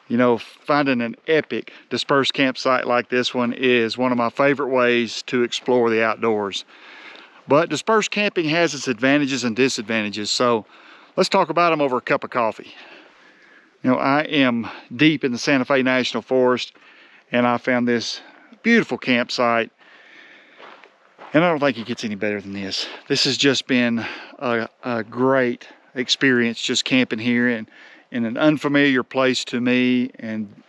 You know, finding an epic dispersed campsite like this one is one of my favorite ways to explore the outdoors. But dispersed camping has its advantages and disadvantages, so let's talk about them over a cup of coffee. You know, I am deep in the Santa Fe National Forest, and I found this beautiful campsite, and I don't think it gets any better than this. This has just been a great experience, just camping here in an unfamiliar place to me, and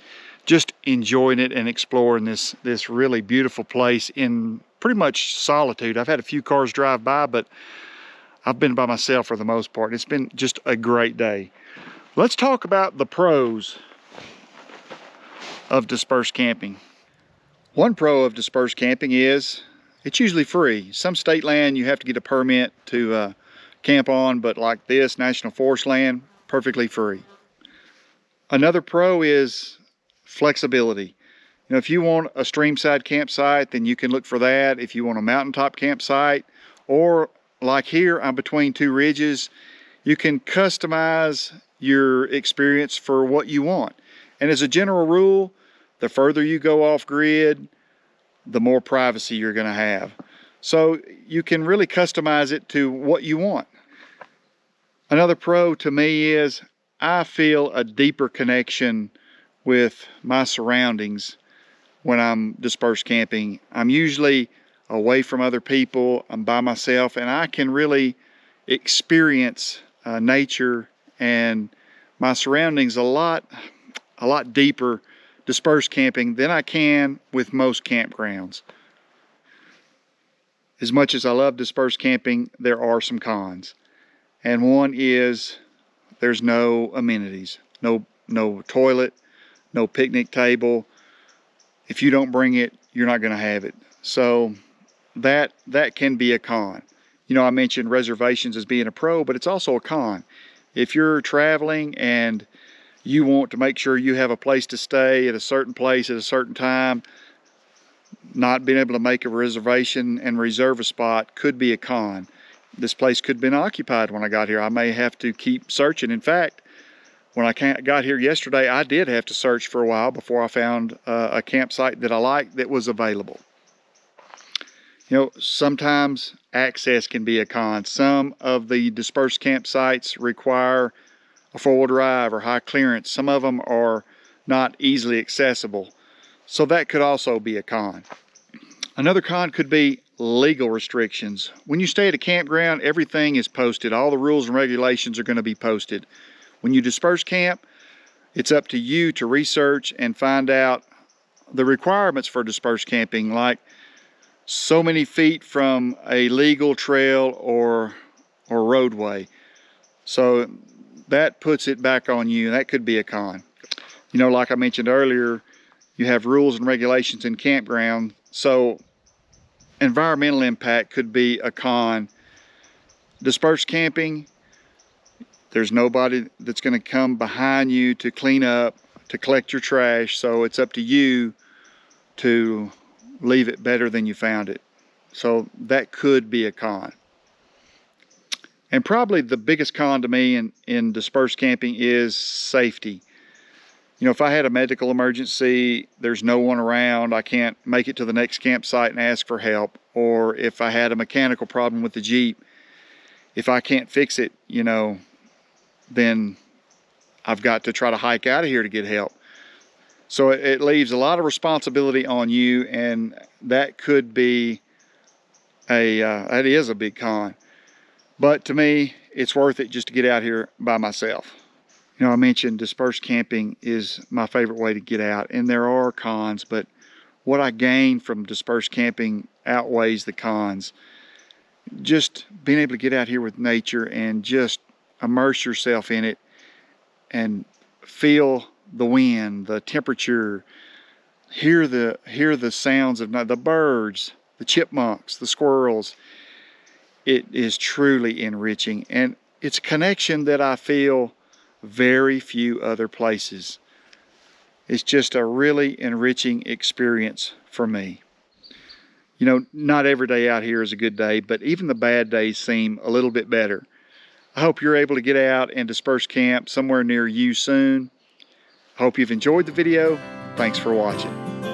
just enjoying it and exploring this really beautiful place in pretty much solitude. I've had a few cars drive by, but I've been by myself for the most part. It's been just a great day. Let's talk about the pros of dispersed camping. One pro of dispersed camping is it's usually free. Some state land you have to get a permit to camp on, but like this, national forest land, perfectly free. Another pro is flexibility. You know, if you want a streamside campsite, then you can look for that. If you want a mountaintop campsite, or like here, I'm between two ridges, you can customize your experience for what you want. And as a general rule, the further you go off grid, the more privacy you're going to have. So you can really customize it to what you want. Another pro to me is I feel a deeper connection with my surroundings when I'm dispersed camping. I'm usually away from other people, I'm by myself, and I can really experience nature and my surroundings a lot deeper dispersed camping than I can with most campgrounds. As much as I love dispersed camping, there are some cons. And one is there's no amenities, no toilet, no picnic table. If you don't bring it, you're not going to have it. So that can be a con. You know, I mentioned reservations as being a pro, but it's also a con. If you're traveling and you want to make sure you have a place to stay at a certain place at a certain time, not being able to make a reservation and reserve a spot could be a con. This place could have been occupied when I got here. I may have to keep searching. In fact, when I got here yesterday, I did have to search for a while before I found a campsite that I liked that was available. You know, sometimes access can be a con. Some of the dispersed campsites require a four-wheel drive or high clearance. Some of them are not easily accessible. So that could also be a con. Another con could be legal restrictions. When you stay at a campground, everything is posted. All the rules and regulations are going to be posted. When you disperse camp, it's up to you to research and find out the requirements for dispersed camping, like so many feet from a legal trail or roadway. So that puts it back on you. That could be a con. You know, like I mentioned earlier, you have rules and regulations in campground. So environmental impact could be a con. Dispersed camping, there's nobody that's going to come behind you to clean up, to collect your trash. So it's up to you to leave it better than you found it. So that could be a con. And probably the biggest con to me in dispersed camping is safety. You know, if I had a medical emergency, there's no one around, I can't make it to the next campsite and ask for help. Or if I had a mechanical problem with the Jeep, if I can't fix it, you know, then I've got to try to hike out of here to get help. So it leaves a lot of responsibility on you, and that could be that is a big con. But to me, it's worth it just to get out here by myself. You know, I mentioned dispersed camping is my favorite way to get out, and there are cons, but what I gain from dispersed camping outweighs the cons. Just being able to get out here with nature and just immerse yourself in it and feel the wind, the temperature, hear the sounds of the birds, the chipmunks, the squirrels. It is truly enriching, and it's a connection that I feel very few other places. It's just a really enriching experience for me. You know, not every day out here is a good day, but even the bad days seem a little bit better. I hope you're able to get out and disperse camp somewhere near you soon. Hope you've enjoyed the video. Thanks for watching.